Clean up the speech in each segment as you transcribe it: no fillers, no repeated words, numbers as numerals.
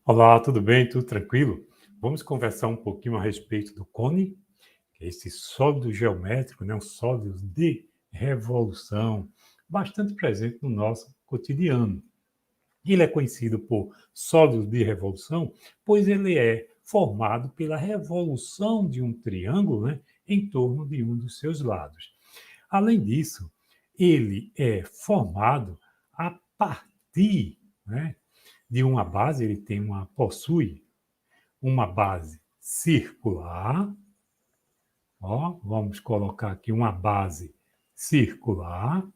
Olá, tudo bem? Tudo tranquilo? Vamos conversar um pouquinho a respeito do cone, que é esse sólido geométrico, né? Um sólido de revolução, bastante presente no nosso cotidiano. Ele é conhecido por sólido de revolução, pois ele é formado pela revolução de um triângulo, né? Em torno de um dos seus lados. Além disso, ele é formado a partir, né, de uma base, possui uma base circular. Ó, vamos colocar aqui uma base circular.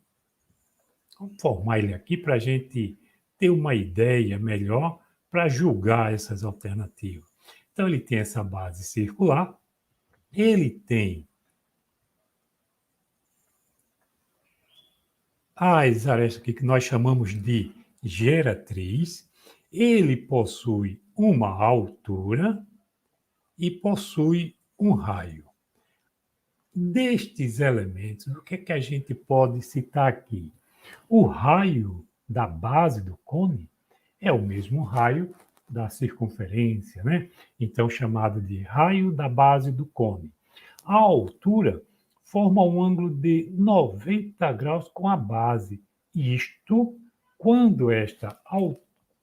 Vamos formar ele aqui para a gente ter uma ideia melhor para julgar essas alternativas. Então, ele tem essa base circular, ele tem as arestas aqui que nós chamamos de geratriz, ele possui uma altura e possui um raio. Destes elementos, o que é que a gente pode citar aqui? O raio da base do cone é o mesmo raio da circunferência, né? Então, chamado de raio da base do cone. A altura forma um ângulo de 90 graus com a base. Isto quando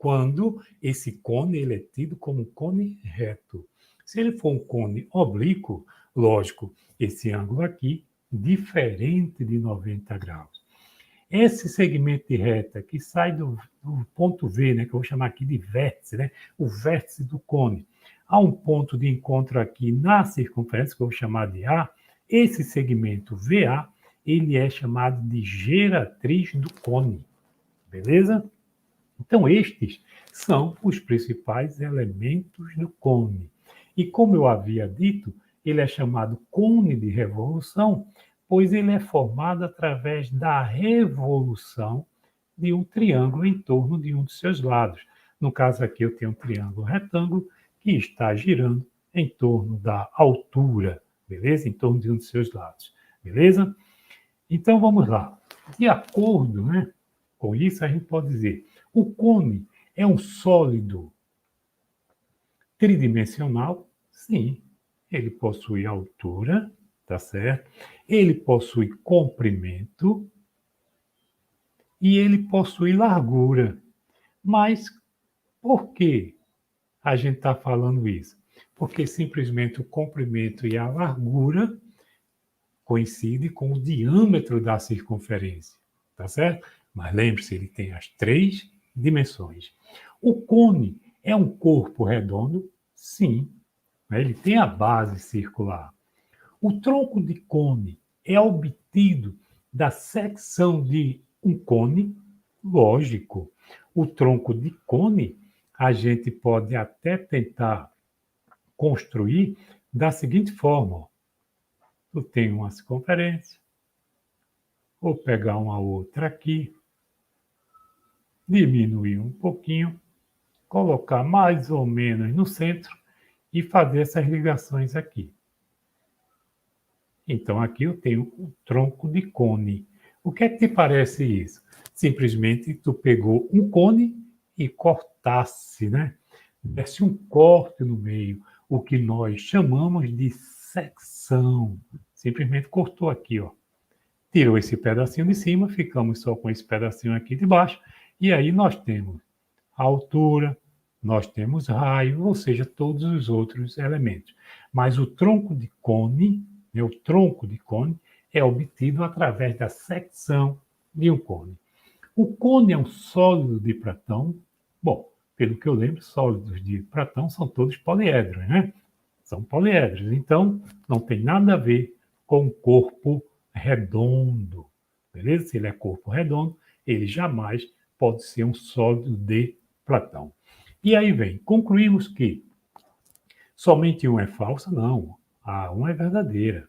quando esse cone ele é tido como cone reto. Se ele for um cone oblíquo, lógico, esse ângulo aqui diferente de 90 graus. Esse segmento de reta que sai do ponto V, né, que eu vou chamar aqui de vértice, né, o vértice do cone, há um ponto de encontro aqui na circunferência, que eu vou chamar de A, esse segmento VA, ele é chamado de geratriz do cone, beleza? Então, estes são os principais elementos do cone. E como eu havia dito, ele é chamado cone de revolução, pois ele é formado através da revolução de um triângulo em torno de um dos seus lados. No caso aqui, eu tenho um triângulo retângulo que está girando em torno da altura, beleza? Em torno de um dos seus lados, beleza? Então, vamos lá. De acordo, né, com isso, a gente pode dizer, o cone é um sólido tridimensional? Sim. Ele possui altura, tá certo? Ele possui comprimento e ele possui largura. Mas por que a gente está falando isso? Porque simplesmente o comprimento e a largura coincidem com o diâmetro da circunferência, tá certo? Mas lembre-se, ele tem as três dimensões. O cone é um corpo redondo? Sim, né? Ele tem a base circular. O tronco de cone é obtido da secção de um cone? Lógico. O tronco de cone a gente pode até tentar construir da seguinte forma. Tu tem uma circunferência, vou pegar uma outra aqui, diminuir um pouquinho, colocar mais ou menos no centro e fazer essas ligações aqui. Então, aqui eu tenho o tronco de cone. O que é que te parece isso? Simplesmente tu pegou um cone e cortasse, né? Desse um corte no meio, o que nós chamamos de secção. Simplesmente cortou aqui, ó. Tirou esse pedacinho de cima, ficamos só com esse pedacinho aqui de baixo, e aí nós temos a altura, nós temos raio, ou seja, todos os outros elementos. Mas o tronco de cone, né, o tronco de cone é obtido através da secção de um cone. O cone é um sólido de Platão? Bom, pelo que eu lembro, sólidos de Platão são todos poliedros, né? São poliedros, então não tem nada a ver com o corpo redondo, beleza? Se ele é corpo redondo, ele jamais pode ser um sólido de Platão. E aí vem, concluímos que somente um é falsa? Não, a 1 é verdadeira.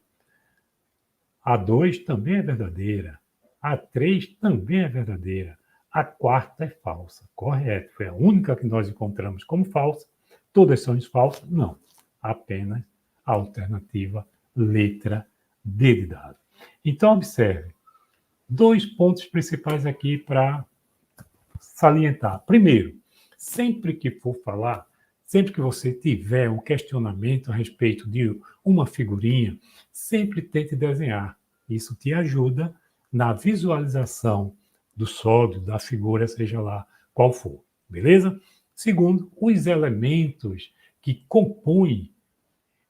A 2 também é verdadeira. A 3 também é verdadeira. A quarta é falsa. Correto. Foi a única que nós encontramos como falsa. Todas são falsas? Não. Apenas a alternativa letra D de dado. Então, observe. Dois pontos principais aqui para salientar. Primeiro, sempre que for falar, sempre que você tiver um questionamento a respeito de uma figurinha, sempre tente desenhar. Isso te ajuda na visualização do sólido, da figura, seja lá qual for. Beleza? Segundo, os elementos que compõem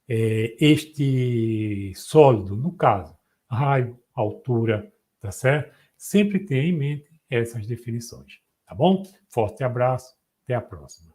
este sólido, no caso, raio, altura, tá certo? Sempre tenha em mente essas definições, tá bom? Forte abraço, até a próxima.